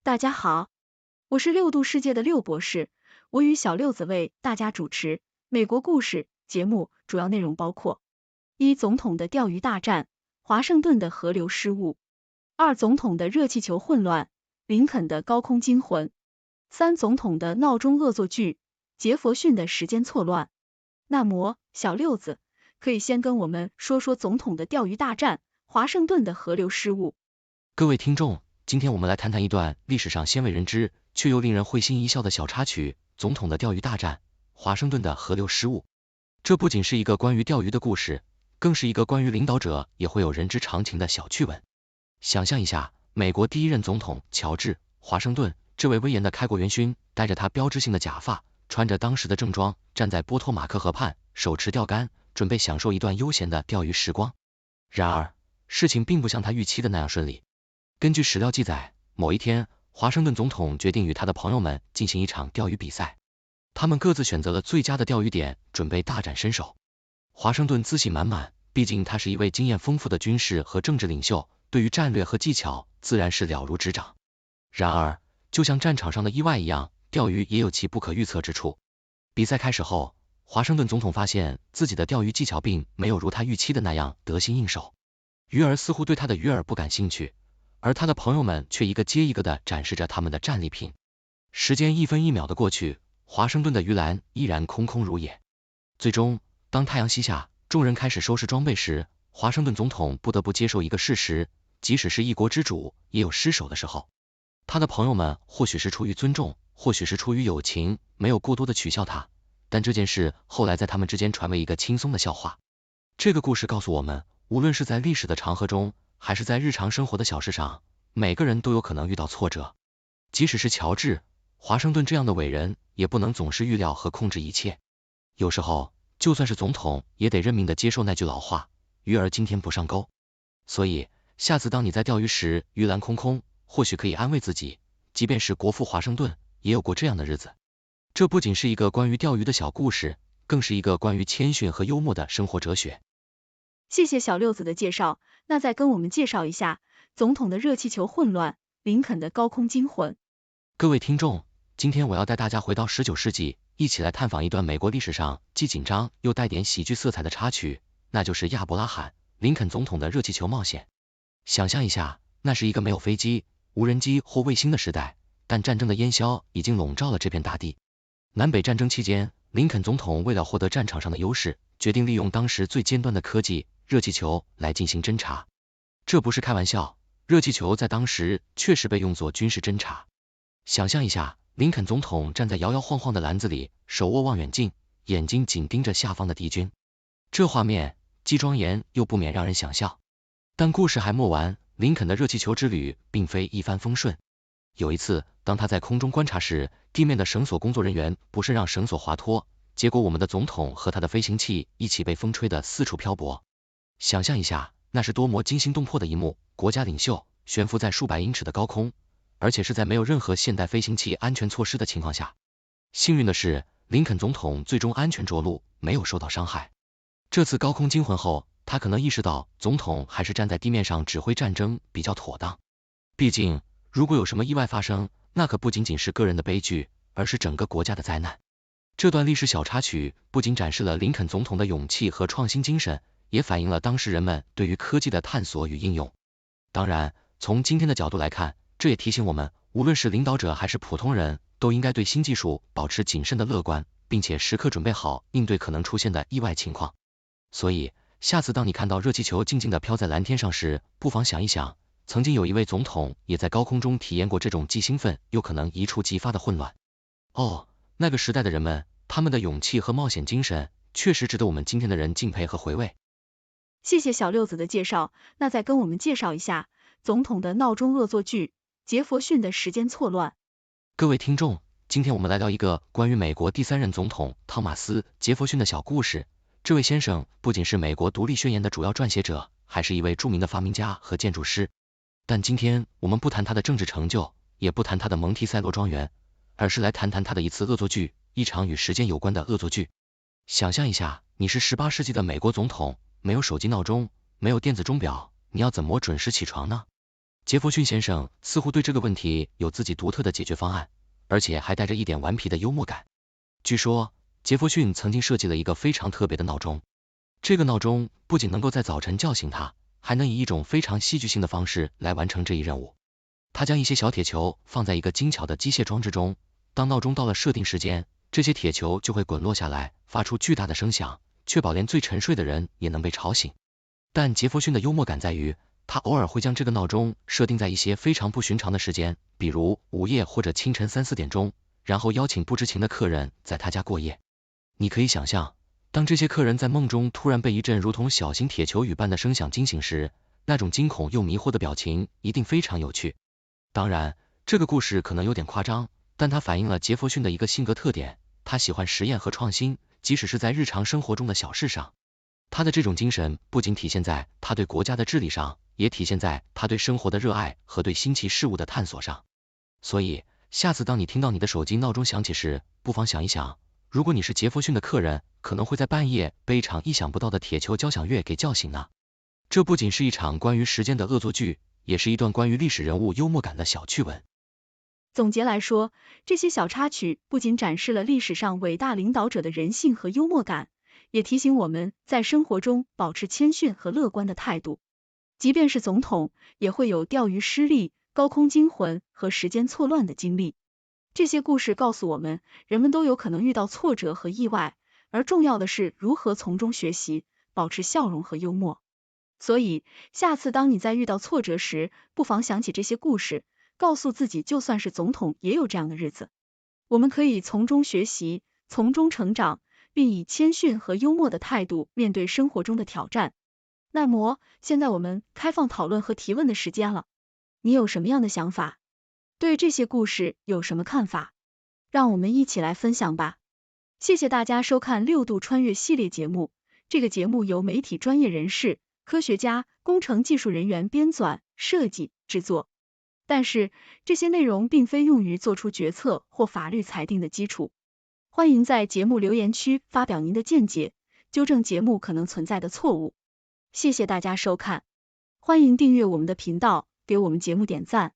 大家好，我是六度世界的六博士，我与小六子为大家主持美国故事节目，主要内容包括：一、总统的钓鱼大战，华盛顿的河流失误；二、总统的热气球混乱，林肯的高空惊魂；三、总统的闹钟恶作剧，杰佛逊的时间错乱。那么，小六子可以先跟我们说说总统的钓鱼大战，华盛顿的河流失误。各位听众，今天我们来谈谈一段历史上鲜为人知却又令人会心一笑的小插曲——总统的钓鱼大战，华盛顿的河流失误。这不仅是一个关于钓鱼的故事，更是一个关于领导者也会有人之常情的小趣闻。想象一下，美国第一任总统乔治·华盛顿，这位威严的开国元勋，戴着他标志性的假发，穿着当时的正装，站在波托马克河畔，手持钓竿，准备享受一段悠闲的钓鱼时光。然而，事情并不像他预期的那样顺利。根据史料记载，某一天，华盛顿总统决定与他的朋友们进行一场钓鱼比赛。他们各自选择了最佳的钓鱼点，准备大展身手。华盛顿自信满满，毕竟他是一位经验丰富的军事和政治领袖，对于战略和技巧自然是了如指掌。然而，就像战场上的意外一样，钓鱼也有其不可预测之处。比赛开始后，华盛顿总统发现自己的钓鱼技巧并没有如他预期的那样得心应手，鱼儿似乎对他的鱼饵不感兴趣，而他的朋友们却一个接一个的展示着他们的战利品。时间一分一秒的过去，华盛顿的鱼篮依然空空如也。最终，当太阳西下，众人开始收拾装备时，华盛顿总统不得不接受一个事实，即使是一国之主，也有失手的时候。他的朋友们或许是出于尊重，或许是出于友情，没有过多的取笑他，但这件事后来在他们之间传为一个轻松的笑话。这个故事告诉我们，无论是在历史的长河中，还是在日常生活的小事上，每个人都有可能遇到挫折。即使是乔治·华盛顿这样的伟人，也不能总是预料和控制一切。有时候，就算是总统，也得认命的接受那句老话：鱼儿今天不上钩。所以，下次当你在钓鱼时鱼篮空空，或许可以安慰自己，即便是国父华盛顿，也有过这样的日子。这不仅是一个关于钓鱼的小故事，更是一个关于谦逊和幽默的生活哲学。谢谢小六子的介绍，那再跟我们介绍一下总统的热气球混乱，林肯的高空惊魂。各位听众，今天我要带大家回到19世纪，一起来探访一段美国历史上既紧张又带点喜剧色彩的插曲，那就是亚伯拉罕·林肯总统的热气球冒险。想象一下，那是一个没有飞机、无人机或卫星的时代，但战争的烟硝已经笼罩了这片大地。南北战争期间，林肯总统为了获得战场上的优势，决定利用当时最尖端的科技热气球来进行侦察。这不是开玩笑，热气球在当时确实被用作军事侦察。想象一下，林肯总统站在摇摇晃晃的篮子里，手握望远镜，眼睛紧盯着下方的敌军。这画面既庄严又不免让人想笑。但故事还没完，林肯的热气球之旅并非一帆风顺。有一次，当他在空中观察时，地面的绳索工作人员不慎让绳索滑脱，结果我们的总统和他的飞行器一起被风吹得四处漂泊。想象一下，那是多么惊心动魄的一幕，国家领袖悬浮在数百英尺的高空，而且是在没有任何现代飞行器安全措施的情况下。幸运的是，林肯总统最终安全着陆，没有受到伤害。这次高空惊魂后，他可能意识到总统还是站在地面上指挥战争比较妥当。毕竟，如果有什么意外发生，那可不仅仅是个人的悲剧，而是整个国家的灾难。这段历史小插曲不仅展示了林肯总统的勇气和创新精神，也反映了当时人们对于科技的探索与应用。当然，从今天的角度来看，这也提醒我们，无论是领导者还是普通人，都应该对新技术保持谨慎的乐观，并且时刻准备好应对可能出现的意外情况。所以，下次当你看到热气球静静地飘在蓝天上时，不妨想一想，曾经有一位总统也在高空中体验过这种既兴奋又可能一触即发的混乱。哦，那个时代的人们，他们的勇气和冒险精神，确实值得我们今天的人敬佩和回味。谢谢小六子的介绍，那再跟我们介绍一下总统的闹钟恶作剧，杰佛逊的时间错乱。各位听众，今天我们来聊一个关于美国第三任总统汤马斯·杰佛逊的小故事。这位先生不仅是美国独立宣言的主要撰写者，还是一位著名的发明家和建筑师。但今天我们不谈他的政治成就，也不谈他的蒙提塞罗庄园，而是来谈谈他的一次恶作剧，一场与时间有关的恶作剧。想象一下，你是18世纪的美国总统，没有手机闹钟，没有电子钟表，你要怎么准时起床呢？杰弗逊先生似乎对这个问题有自己独特的解决方案，而且还带着一点顽皮的幽默感。据说，杰弗逊曾经设计了一个非常特别的闹钟，这个闹钟不仅能够在早晨叫醒他，还能以一种非常戏剧性的方式来完成这一任务。他将一些小铁球放在一个精巧的机械装置中，当闹钟到了设定时间，这些铁球就会滚落下来，发出巨大的声响，确保连最沉睡的人也能被吵醒。但杰弗逊的幽默感在于，他偶尔会将这个闹钟设定在一些非常不寻常的时间，比如午夜或者清晨3、4点钟，然后邀请不知情的客人在他家过夜。你可以想象，当这些客人在梦中突然被一阵如同小型铁球雨般的声响惊醒时，那种惊恐又迷惑的表情一定非常有趣。当然，这个故事可能有点夸张，但它反映了杰弗逊的一个性格特点，他喜欢实验和创新，即使是在日常生活中的小事上。他的这种精神不仅体现在他对国家的治理上，也体现在他对生活的热爱和对新奇事物的探索上。所以，下次当你听到你的手机闹钟响起时，不妨想一想，如果你是杰弗逊的客人，可能会在半夜被一场意想不到的铁球交响乐给叫醒呢。这不仅是一场关于时间的恶作剧，也是一段关于历史人物幽默感的小趣闻。总结来说，这些小插曲不仅展示了历史上伟大领导者的人性和幽默感，也提醒我们在生活中保持谦逊和乐观的态度。即便是总统，也会有钓鱼失利、高空惊魂和时间错乱的经历。这些故事告诉我们，人们都有可能遇到挫折和意外，而重要的是如何从中学习，保持笑容和幽默。所以，下次当你在遇到挫折时，不妨想起这些故事，告诉自己就算是总统也有这样的日子。我们可以从中学习，从中成长，并以谦逊和幽默的态度面对生活中的挑战。那么，现在我们开放讨论和提问的时间了。你有什么样的想法？对这些故事有什么看法？让我们一起来分享吧。谢谢大家收看6度穿越系列节目。这个节目由媒体专业人士、科学家、工程技术人员编纂、设计、制作。但是，这些内容并非用于做出决策或法律裁定的基础。欢迎在节目留言区发表您的见解，纠正节目可能存在的错误。谢谢大家收看，欢迎订阅我们的频道，给我们节目点赞。